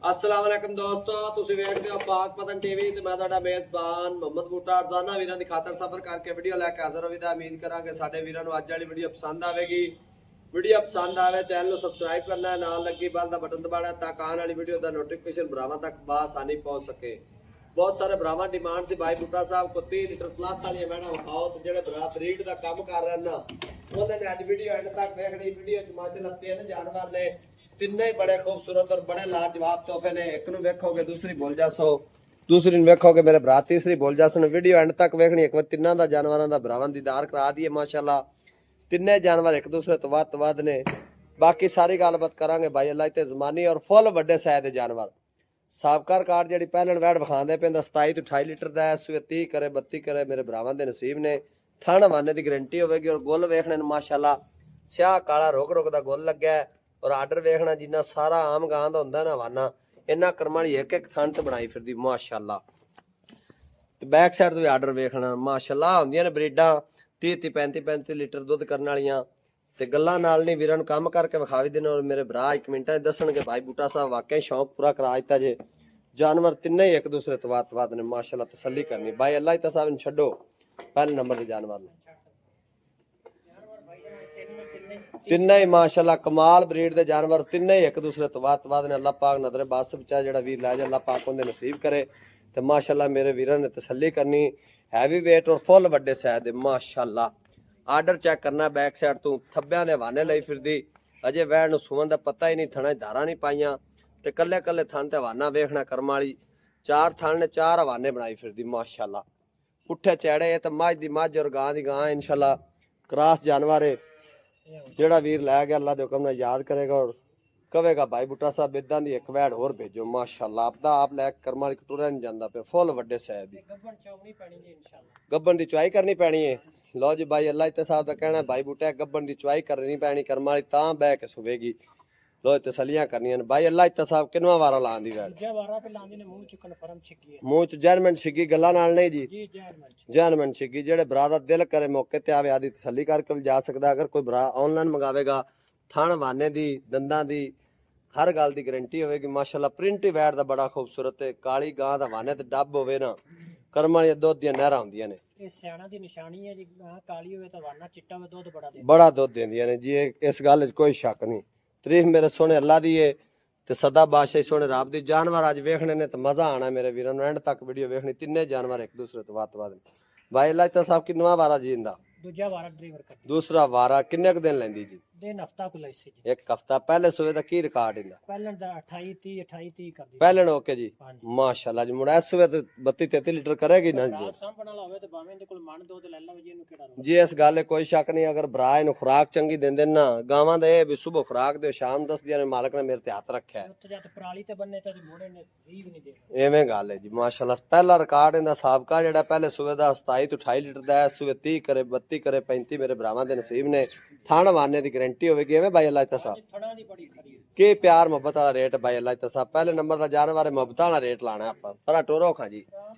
अस्सलाम वालेकुम दोस्तों, ਤੁਸੀਂ ਵੇਖਦੇ ਹੋ ਪਾਕ ਪਤਨ ਟੀਵੀ ਤੇ ਮੈਂ ਤੁਹਾਡਾ ਮੇਜ਼ਬਾਨ ਮੁਹੰਮਦ ਬੂਟਾ। ਰੋਜ਼ਾਨਾ ਵੀਰਾਂ ਦੀ ਖਾਤਰ ਸਫਰ ਕਰਕੇ ਵੀਡੀਓ ਲੈ ਕੇ ਹਾਜ਼ਰ ਹੋਵੀਦਾ। ਉਮੀਦ ਕਰਾਂਗੇ ਸਾਡੇ ਵੀਰਾਂ ਨੂੰ ਅੱਜ ਵਾਲੀ ਵੀਡੀਓ ਪਸੰਦ ਆਵੇਗੀ। ਵੀਡੀਓ ਪਸੰਦ ਆਵੇ ਚੈਨਲ ਨੂੰ ਸਬਸਕ੍ਰਾਈਬ ਕਰਨਾ ਹੈ, ਨਾਲ ਲੱਗੀ ਬੈਲ ਦਾ ਬਟਨ ਦਬਾਉਣਾ ਤਾਂ ਆਉਣ ਵਾਲੀ ਵੀਡੀਓ ਦਾ ਨੋਟੀਫਿਕੇਸ਼ਨ ਭਰਾਵਾਂ ਤੱਕ ਬਾਸਾਨੀ ਪਹੁੰਚ ਸਕੇ। ਬਹੁਤ ਸਾਰੇ ਭਰਾਵਾਂ ਡਿਮਾਂਡ ਸੀ ਭਾਈ ਬੂਟਾ ਸਾਹਿਬ ਕੋ 30 ਲੀਟਰ ਪਲੱਸ ਵਾਲੀਆਂ ਵਹਿਣਾ ਵਿਖਾਓ, ਤੇ ਜਿਹੜੇ ਭਰਾ ਬਰੀਡ ਦਾ ਕੰਮ ਕਰ ਰਹੇ ਨਾ ਉਹਨਾਂ ਨੇ ਅੱਜ ਵੀਡੀਓ ਐਂਡ ਤੱਕ ਵੇਖਣੀ। ਵੀਡੀਓ ਚ ਮਾਸ਼ਾਅੱਲਾ 3 ਜਾਨਵਰ ਨੇ, ਤਿੰਨੇ बड़े खूबसूरत और बड़े लाजवाब तोहफे ने। एक नु वेखोगे दूसरी बोल जासो, दूसरी नु वेखोगे मेरे भरा तीसरी बोल जासो। वीडियो एंड तक वेखनी। एक बार तिन्ना दा जानवरां दा भरावां दीदार करा दिए। माशाअल्लाह तिन्ने जानवर एक दूसरे तो वध ने। बाकी सारी गलबात करांगे भाई अल्लाह ते ज़मानी और फुल वड्डे साइज दे जानवर। साबका रिकॉर्ड जिहड़ी पहलन वैड विखांदे पैंदा 27 तो 28 लीटर दा है। 30 करे 32 करे मेरे भरावां दे नसीब ने। थण वाने दी गारंटी होवेगी और गुल वेखने माशाअल्लाह स्याह काला रुक रुक दा गुल लग्या है। और आर्डर वेखना जिन्ना सारा आम गां दा हुंदा ना वाना इन्ना कर्मां वाली एक एक थण ते बनाई फिरदी माशाअल्लाह। ते बैक साइड तो भी आर्डर वेखना माशाअल्लाह हुंदियां ने ब्रीडां 30 35 लीटर दुध करन वालियां। ते गल्लां नाल नहीं वीरां नूं काम करके विखावी देने। और मेरे भरा 1 मिनटां च दसणगे भाई बूटा साहब वाकई शौक पूरा करा दित्ता जे। जानवर तिन्ने ही एक दूसरे तो वध ने माशाअल्लाह। तसल्ली करनी भाई अल्लाह ही तसाब छड्डो पहले नंबर दे जानवर ने तिन्ने ही माशाअल्लाह कमाल ब्रीड दे जानवर। तिन्ने ही एक दूसरे तो वध ने। अल्लाह पाक नजरे बस बचा जेड़ा वीर लै जा अल्लाह पाक उहदे नसीब करे। ते माशाअल्लाह मेरे वीरां ने तसल्ली करनी। हैवी वेट और फुल वड्डे साइज दे माशाअल्लाह। आर्डर चेक करना बैक साइड तो थब्बियां दे हवाने लई फिरदी। अजे वैण नूं सुवन दा पता ही नहीं, थणा धारा नहीं पाईयां ते कल्ले कल्ले थन ते हवाना वेखना कर्मां वाली। 4 थन ने 4 हवाने बनाई फिरदी माशाअल्लाह। पुट्ठे चैड़े ते मझ दी मझ और गां दी गां इंशाअल्लाह क्रॉस जानवर है। जेड़ा वीर लै गया अल्लाह दे हुक्म नाल याद करेगा और कहेगा भाई बूटा साहब इदां दी एक वैड़ होर भेजो माशाअल्लाह। आपदा आप लै कर्मां वाली टुरा नहीं जांदा पे फुल वड्डे साइज दी गब्बन दी चुआई करनी पैनी है। लो जी भाई अल्लाह ते साहब दा कहना है भाई बूटा गब्बन दी चुआई करनी पैनी कर्मां वाली तां बह के सुवेगी। लो तसलियां करनियां ने भाई अल्लाह ते साहब किनवा वारा लांदी वैड़ मूंह च जर्मन छिगी गल्लां नाल नहीं जी जर्मन छिगी। जेड़े भरा दा दिल करे मौके ते आवे आदि तसल्ली करके जा सकदा। अगर कोई भरा ऑनलाइन मंगावेगा थण वाने दी दंदां दी हर गल दी गारंटी होवेगी माशाअल्लाह। प्रिंट वैड़ दा बड़ा खूबसूरत है। काली गां दा वाने ते डब होवे ना कर्मां वाली दुध दियां नहरां हुंदियां ने। ਇਹ ਸਿਆਣਾ ਦੀ ਨਿਸ਼ਾਨੀ ਹੈ ਜੀ। ਕਾਲੀ ਹੋਵੇ ਤਾਂ ਵਾਨਾ, ਚਿੱਟਾ ਹੋਵੇ ਦੁੱਧ बड़ा दुध देंदियां ने जी। इस गल च कोई शक नहीं। तारीफ मेरे सोने अल्लाह दी है ते सदा बादशाही सोने रब दी। जानवर अज वेखने ने तो मजा आना मेरे वीरां नूं। एंड तक वीडियो वेखनी। तिन्ने जानवर एक दूसरे तो वध भाई अल्लाह ताला साहब किनवा वारा जींदा ਦੂਜਾ ਵਾਰਾ ਡਰਾਈਵਰ ਕਰ दूसरा वारा किन्ने क दिन लैंदी जी? ਦਿਨ ਹਫਤਾ ਕੁ ਲਈ ਸੀ ਜੀ। एक हफ्ता पहले सुबह दा की रिकॉर्ड इंदा ਪਹਿਲਾਂ ਦਾ 28 30 ਕਰਦੀ पहले ओके जी ਹਾਂਜੀ। माशाअल्लाह जी। मुड़ा इस सुबह तो 32 33 लीटर करेगी ना जी। ਰਾਤ ਸਾਂਭਣ ਵਾਲਾ ਹੋਵੇ ਤੇ ਭਾਵੇਂ ਦੇ ਕੋਲ ਮਨ ਦੋ ਤੇ ਲੈ ਲਵੇ ਜੀ। ਇਹਨੂੰ ਕਿਹੜਾ ਰੋਕ जी इस गल कोई शक नहीं। अगर भरा इनू खुराक चंगी देंदे ना गावां दा ए भी सुबह खुराक दे शाम दसदियां ने मालक ने मेरे ते हथ रखा है। ਉੱਥੇ ਜਾ ਤੇ ਪਰਾਲੀ ਤੇ ਬੰਨੇ ਤਾਂ ਜੀ ਮੋੜੇ ਨੇ ਵੀ ਨਹੀਂ ਦੇ। एवें गल है जी माशाअल्लाह। पहला रिकॉर्ड इंदा साबका जेड़ा पहले सुबह दा 27 तो 28 लीटर दा है। सुबह 30 करे 32 करे 35 मेरे भरावां दे नसीब ने। थाण वाने दी गारंटी होवेगी। एवें भाई अल्लाह तसा ਥਣਾ ਦੀ ਬੜੀ ਖਰੀ के प्यार मोहब्बत वाला रेट भाई अल्लाह तसा। पहले नंबर दा जानवर है मोहब्बत वाला रेट लाना है आपां। पर टोरो खा जी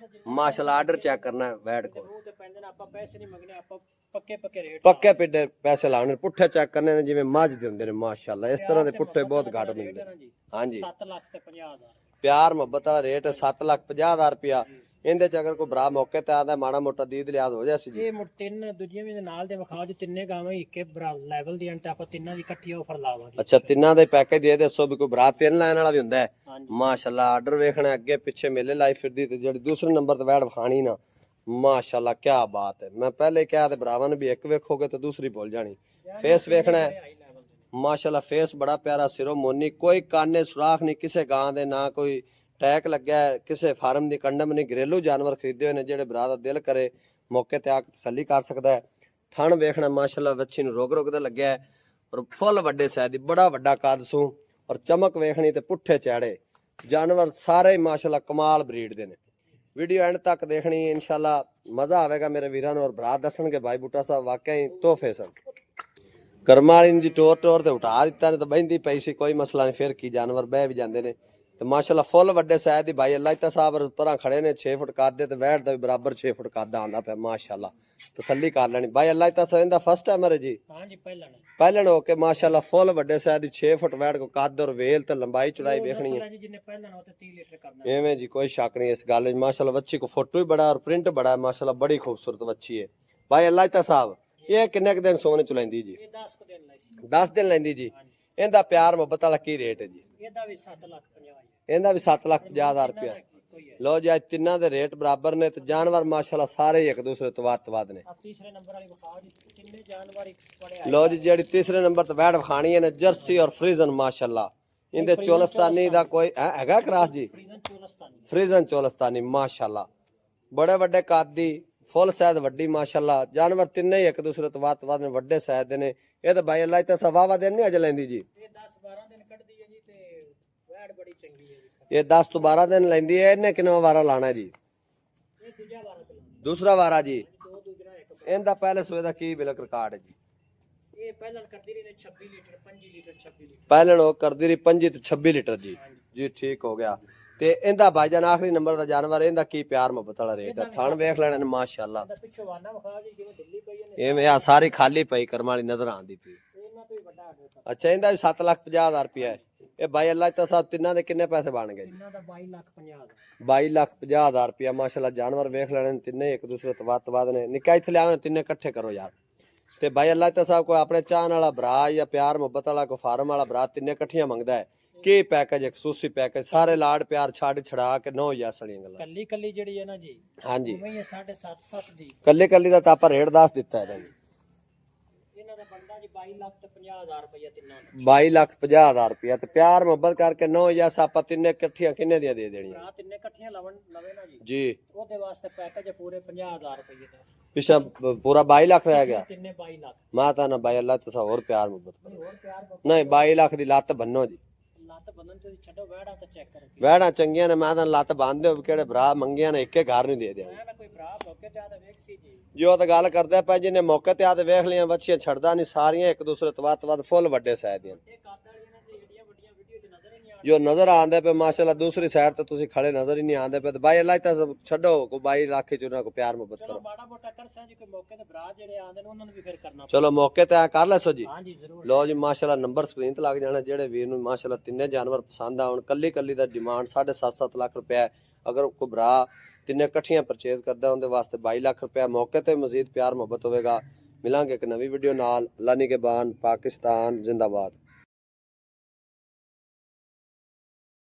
माशाअल्लाह। आर्डर चेक करना है वैड को ਮੂੰਹ ਤੇ ਪੈਂਦੇ ਨੇ। ਆਪਾਂ ਪੈਸੇ ਨਹੀਂ ਮੰਗਣੇ, ਆਪਾਂ ਪੱਕੇ ਰੇਟ पक्के पिड्डे पैसे लाने पुट्ठे चेक करने ने जिवें मझ दे हुंदे ने माशाअल्लाह। इस तरह दे पुट्ठे बहुत घट मिलदे ने। हां जी 7 ਲੱਖ ਤੇ 50,000 प्यार मोहब्बत वाला रेट 7,50,000 रुपया। इंदे च अगर कोई भरा मौके ते आंदा माड़ा मोटा दीद लिहाज हो जासी जी। ਇਹ ਮੁੜ ਤਿੰਨ ਦੂਜੀਆਂ ਵੀ ਨਾਲ ਦੇ ਵਿਖਾਓ ਜੀ। ਤਿੰਨੇ ਗਾਵਾਂ ਇੱਕੇ ਲੈਵਲ ਦੀਆਂ ਤੇ ਆਪਾਂ ਤਿੰਨਾਂ ਦੀ ਇਕੱਠੀ ਆਫਰ ਲਾਵਾਂਗੇ। अच्छा तिन्ना दे पैकेज दे दसो भी कोई भरा 3 लाइन वाला भी हुंदा है ਹਾਂਜੀ माशाअल्लाह। आर्डर वेखना अगे पिछे मेले लाई फिरदी ते जेड़ी दूसरे नंबर ते वैड विखानी ना माशाअल्लाह क्या बात है। मैं पहले क्या ते भरावां ने भी एक वेखोगे तो दूसरी भूल जानी। फेस वेखना है ਹਾਈ ਲੈਵਲ ਦੇ माशाअल्लाह। फेस बड़ा प्यारा सिरों मोनी कोई काने सुराख नहीं किसे गां दे ना कोई टैक लग्या है किसे फार्म दी कंडम नहीं। घरेलू जानवर खरीदे हुए ने जेड़े भरा दा दिल करे मौके ते आके तसल्ली कर सकदा है। थण वेखना माशाअल्लाह वच्छी नूं रोग रोग दा लग्या है और फुल वड्डे साइज दी बड़ा वड्डा कद सूं और चमक वेखनी ते पुट्ठे चैड़े जानवर सारे ही माशाअल्लाह कमाल ब्रीड दे ने। वीडियो एंड तक देखनी इंशाअल्लाह मजा आवेगा मेरे वीरां नूं। और भरा दसणगे भाई बूटा साहब वाकई तोहफे सन। कर्मां वाली जी टोर टोर ते उठा दित्ता ने तो बहिंदी पई सी कोई मसला नहीं। फिर की जानवर बह भी जांदे ने ਤੇ ਮਾਸ਼ਾਅੱਲਾ ਫੁੱਲ ਵੱਡੇ ਸਾਈਜ਼ ਦੀ ਭਾਈ ਅੱਲਾਹ ਤਾ ਸਾਹਿਬ ਪਰਾਂ ਖੜੇ ਨੇ 6 ਫੁੱਟ ਕੱਦ ਤੇ ਵੈਟ ਦਾ ਵੀ ਬਰਾਬਰ 6 ਫੁੱਟ ਕੱਦ ਆਂਦਾ ਪਿਆ ਮਾਸ਼ਾਅੱਲਾ ਤਸੱਲੀ ਕਰ ਲੈਣੀ ਭਾਈ ਅੱਲਾਹ ਤਾ ਸਾਹਿਬ ਦਾ ਫਸਟ ਟਾਈਮਰ ਹੈ ਜੀ ਹਾਂਜੀ ਪਹਿਲਣ ਹੋ ਕੇ ਮਾਸ਼ਾਅੱਲਾ ਫੁੱਲ ਵੱਡੇ ਸਾਈਜ਼ ਦੀ 6 ਫੁੱਟ ਵੈਟ ਕੋ ਕੱਦ ਔਰ ਵੇਲ ਤੇ ਲੰਬਾਈ ਚੌੜਾਈ ਵੇਖਣੀ ਹੈ ਜੀ ਜਿੰਨੇ ਪਹਿਲਣ ਹੋ ਤੇ 30 ਲੀਟਰ ਕਰਨਾ ਐਵੇਂ ਜੀ ਕੋਈ ਸ਼ੱਕ ਨਹੀਂ ਇਸ ਗੱਲ ਵਿੱਚ ਮਾਸ਼ਾਅੱਲਾ ਵੱਛੀ ਕੋ ਫੋਟੋ ਵੀ ਬੜਾ और प्रिंट बड़ा है माशाल्लाह बड़ी खूबसूरत ਵੱਛੀ है भाई अल्लाह ता साहब ਇਹ ਕਿੰਨੇ ਕ ਦਿਨ ਸੋਨੇ ਚ ਲੈਂਦੀ ਜੀ ਇਹ 10 ਦਿਨ ਲਈ ਸੀ 10 ਦਿਨ ਲੈਂਦੀ ਜੀ ਇਹਦਾ ਪਿਆਰ ਮੁਹੱਬਤ ਵਾਲਾ ਕੀ ਰੇਟ ਹੈ ਜੀ ਇਹਦਾ ਵੀ 7 ਲੱਖ 50 ਹੈ ਇਹਦਾ ਵੀ 7,50,000 ਰੁਪਇਆ ਲੋ ਜੀ ਅੱਜ ਤਿੰਨਾਂ ਦੇ ਰੇਟ ਬਰਾਬਰ ਨੇ ਤੇ ਜਾਨਵਰ ਮਾਸ਼ਾਅੱਲਾ ਸਾਰੇ ਹੀ ਇੱਕ ਦੂਸਰੇ ਤੋਂ ਵੱਧ ਨੇ ਆ ਤੀਸਰੇ ਨੰਬਰ ਵਾਲੀ ਵਿਖਾ ਜੀ ਕਿੰਨੇ ਜਾਨਵਰ ਇੱਕ ਬੜੇ ਲੋ ਜੀ ਜਿਹੜੀ ਤੀਸਰੇ ਨੰਬਰ ਤੇ ਬੈਠ ਵਿਖਾਣੀ ਹੈ ਨੇ ਜਰਸੀ ਔਰ ਫਰੀਜ਼ਨ ਮਾਸ਼ਾਅੱਲਾ ਇਹਦੇ ਚੋਲਸਤਾਨੀ ਦਾ ਕੋਈ ਹੈਗਾ ਕਰਾਸ ਜੀ ਫਰੀਜ਼ਨ ਚੋਲਸਤਾਨੀ ਫਰੀਜ਼ਨ ਚੋਲਸਤਾਨੀ ਮਾਸ਼ਾਅੱਲਾ ਬੜੇ ਵੱਡੇ ਕੱਦ ਦੀ ਫੁੱਲ ਸਾਈਜ਼ ਵੱਡੀ ਮਾਸ਼ਾਅੱਲਾ ਜਾਨਵਰ ਤਿੰਨੇ ਹੀ ਇੱਕ ਦੂਸਰੇ ਤੋਂ ਵੱਧ ਨੇ ਵੱਡੇ ਸਾਈਜ਼ ਦੇ ਨੇ ਇਹ ਤਾਂ ਭਾਈ ਅੱਲਾਹ ਤੇ ਸਵਾਵਾ ਦਿਨ ਨਹੀਂ ਅਜ ਲੈਂਦੀ ਜੀ ਇਹ 10 12 ਦਿਨ ਕੱਢਦੀ ਹੈ ਜੀ ਤੇ ਵੈੜ ਬੜੀ ਚੰਗੀ ਹੈ ਜੀ ਇਹ 10 ਤੋਂ 12 ਦਿਨ ਲੈਂਦੀ ਹੈ ਇਹਨੇ ਕਿੰਨਾ ਵਾਰਾ ਲਾਣਾ ਜੀ ਇਹ ਦੂਜਾ ਵਾਰਾ ਤੇ ਦੂਸਰਾ ਵਾਰਾ ਜੀ ਦੋ ਦੂਜਾ ਇੱਕ ਇਹਦਾ ਪਹਿਲੇ ਸੂਏ ਦਾ ਕੀ ਬਿਲਕ ਰਿਕਾਰਡ ਹੈ ਜੀ ਇਹ ਪਹਿਲਾਂ ਕਰਦੀ ਰਹੀ ਨੇ 26 ਲੀਟਰ 25 ਲੀਟਰ 26 ਲੀਟਰ ਪਹਿਲਣ ਉਹ ਕਰਦੀ ਰਹੀ 25 ਤੋਂ 26 ਲੀਟਰ ਜੀ ਜੀ ਠੀਕ ਹੋ ਗਿਆ ਤੇ ਇਹਦਾ ਭਾਈਜਾਨ ਆਖਰੀ ਨੰਬਰ ਦਾ ਜਾਨਵਰ ਇਹਦਾ ਕੀ ਪਿਆਰ ਮੁਹੱਬਤ ਵਾਲਾ ਰੇਟ ਹੈ ਥਣ ਵੇਖ ਲੈਣੇ ਨੇ ਮਾਸ਼ਾਅੱਲਾ ਇਹਦਾ ਪਿੱਛੋਂ ਵਾਨਾ ਵਿਖਾ ਜੀ ਜਿਵੇਂ ਦਿੱਲੀ ਪਈ ਨੇ ਐਵੇਂ ਆ ਸਾਰੀ ਖਾਲੀ ਪਈ ਕਰਮ ਵਾਲੀ ਨਜ਼ਰ ਆਂਦੀ ਪਈ ਇਹਨਾਂ ਤੋਂ ਵੀ ਵੱਡਾ ਆਰਡਰ ਅੱਛਾ ਇਹਦਾ ਵੀ 7,50,000 ਰੁਪਇਆ ਹੈ ਇਹ ਭਾਈ ਅੱਲਾਹ ਤਾ ਸਾਹਿਬ ਤਿੰਨਾਂ ਦੇ ਕਿੰਨੇ ਪੈਸੇ ਬਣ ਗਏ ਜੀ ਇਹਨਾਂ ਦਾ 22 ਲੱਖ 50 ਦਾ 22,50,000 ਰੁਪਇਆ ਮਾਸ਼ਾਅੱਲਾ ਜਾਨਵਰ ਵੇਖ ਲੈਣੇ ਨੇ ਤਿੰਨੇ ਇੱਕ ਦੂਸਰੇ ਤੋਂ ਵੱਧ ਨੇ ਨਿੱਕਾ ਇੱਥੇ ਲਿਆਵੇ ਤਿੰਨੇ ਇਕੱਠੇ ਕਰੋ ਯਾਰ ਤੇ ਭਾਈ ਅੱਲਾਹ ਤਾ ਸਾਹਿਬ ਕੋਈ ਆਪਣੇ ਚਾਹਨ ਵਾਲਾ ਭਰਾ ਜਾਂ ਪਿਆਰ ਮੁਹੱਬਤ ਵਾਲਾ ਕੋਈ ਫਾਰਮ ਵਾਲਾ ਭਰਾ ਤਿੰਨੇ ਇਕੱਠੀਆਂ ਮੰਗਦਾ ਹੈ ਕੀ ਪੈਕੇਜ ਇੱਕ ਖਸੂਸੀ ਪੈਕੇਜ ਸਾਰੇ ਲਾੜ ਪਿਆਰ ਛੱਡ ਛੜਾ ਕੇ 9,000 ਸੜੀਆਂ ਗੱਲਾਂ ਕੱਲੀ ਕੱਲੀ ਜਿਹੜੀ ਹੈ ਨਾ ਜੀ ਹਾਂਜੀ ਉਵੇਂ ਹੀ 7.5 ਦੀ ਕੱਲੇ ਕੱਲੀ ਦਾ ਤਾਂ ਆਪਾਂ ਰੇਟ ਦੱਸ ਦਿੱਤਾ ਹੈ ਜੀ ਇਹਨਾਂ ਦਾ ਬੰਦਾ ਜੀ 22 ਲੱਖ ਤੇ 50,000 ਰੁਪਏ ਤਿੰਨਾਂ ਦਾ 22,50,000 ਰੁਪਇਆ ਤੇ ਪਿਆਰ ਮੁਹੱਬਤ ਕਰਕੇ 9,000 ਆਪਾਂ ਤਿੰਨੇ ਇਕੱਠੀਆਂ ਕਿੰਨੇ ਦੀਆਂ ਦੇ ਦੇਣੀਆਂ ਭਰਾ ਤਿੰਨੇ ਇਕੱਠੀਆਂ ਲਵੇ ਨਾ ਜੀ ਜੀ ਉਹਦੇ ਵਾਸਤੇ ਪੈਕੇਜ ਪੂਰੇ 50,000 ਰੁਪਏ ਦਾ ਪਿਛਾ ਪੂਰਾ 22 ਲੱਖ ਰਹਿ ਗਿਆ ਤਿੰਨੇ 22 ਲੱਖ ਮਾਤਾ ਨਾ ਭਾਈ ਅੱਲਾਹ ਤੁਸੀਂ ਹੋਰ ਪਿਆਰ ਮੁਹੱਬਤ ਕਰੋ ਹੋਰ ਪਿਆਰ ਨਹੀਂ 22 ਲੱਖ ਦੀ ਲੱਤ ਬੰਨੋ ਜੀ ਲੱਤ ਬੰਨਣ ਤੇ ਛੱਡੋ ਵਹਿੜਾ ਤੇ ਚੈੱਕ ਕਰੋ ਵਹਿੜਾਂ ਚੰਗੀਆਂ ਨੇ ਮੈਂ ਤਾਂ ਲੱਤ ਬੰਨਦੇ ਹੋ ਕਿਹੜੇ ਭਰਾ ਮੰਗੀਆਂ ਨੇ ਇੱਕੇ ਘਰ ਨਹੀਂ ਦੇ ਦਿਆ ਮੈਂ ਨਾ ਕੋਈ ਭਰਾ ਮੌਕੇ ਤੇ ਆ ਤਾਂ ਵੇਖ ਸੀ ਜੀ ਜੋ ਤਾਂ ਗੱਲ ਕਰਦਾ ਪੈ ਜਿਹਨੇ ਮੌਕੇ ਤੇ ਆ ਤੇ ਵੇਖ ਲਿਆ ਬੱਚੀਆਂ ਛੱਡਦਾ ਨਹੀਂ ਸਾਰੀਆਂ ਇੱਕ ਦੂਸਰੇ ਤੋਂ ਵੱਧ ਫੁੱਲ ਵੱਡੇ ਸਾਈਜ਼ ਦੀਆਂ ਇਹ ਕਾਦ ਵਾਲੀਆਂ ਨੇ ਤੇ ਏਡੀਆਂ ਵੱਡੀਆਂ ਵੀਡੀਓ 'ਚ ਨਜ਼ਰ ਹੀ ਨਹੀਂ ਜੋ ਨਜ਼ਰ ਆਉਂਦੇ ਪਏ ਮਾਸ਼ਾਅੱਲਾ ਦੂਸਰੀ ਸਾਈਡ ਤੇ ਤੁਸੀਂ ਖੜੇ ਨਜ਼ਰ ਹੀ ਨਹੀਂ ਆਉਂਦੇ ਪਏ ਤੇ ਭਾਈ ਅੱਲਾਹ ਤਾਂ ਛੱਡੋ ਕੋ 22 ਲੱਖ ਚ ਉਹਨਾਂ ਕੋ ਪਿਆਰ ਮੁਹੱਬਤ ਚਲੋ ਕਰੋ ਮਾੜਾ ਮੋਟਾ ਕਰਸਾਂ ਜੀ ਕੋਈ ਮੌਕੇ ਤੇ ਭਰਾ ਜਿਹੜੇ ਆਉਂਦੇ ਨੇ ਉਹਨਾਂ ਨੂੰ ਵੀ ਫਿਰ ਕਰਨਾ ਚਲੋ ਮੌਕੇ ਤੇ ਆ ਕਰ ਲੈਸੋ ਜੀ ਹਾਂਜੀ ਜ਼ਰੂਰ ਲੋ ਜੀ ਮਾਸ਼ਾਅੱਲਾ ਨੰਬਰ ਸਕਰੀਨ ਤੇ ਲੱਗ ਜਾਣਾ ਜਿਹੜੇ ਵੀਰ ਨੂੰ ਮਾਸ਼ਾਅੱਲਾ ਤਿੰਨੇ ਜਾਨਵਰ ਪਸੰਦ ਆਉਣ ਕੱਲੀ ਕੱਲੀ ਦਾ ਡਿਮਾਂਡ 7.5 ਲੱਖ ਰੁਪਏ ਹੈ ਅਗਰ ਕੋਈ ਭਰਾ ਤਿੰਨੇ ਇਕੱਠੀਆਂ ਪਰਚੇਜ਼ ਕਰਦਾ ਉਹਦੇ ਵਾਸਤੇ 22 ਲੱਖ ਰੁਪਏ ਮੌਕੇ ਤੇ ਮਜ਼ੀਦ ਪਿਆਰ ਮੁਹੱਬਤ ਹੋਵੇਗਾ ਮਿਲਾਂਗੇ ਇੱਕ ਨਵੀਂ ਵੀਡੀਓ ਨਾਲ ਅੱਲਾ ਨਿਗਹਿਬਾਨ ਪਾਕਿਸਤਾਨ ਜ਼ਿੰਦਾਬਾਦ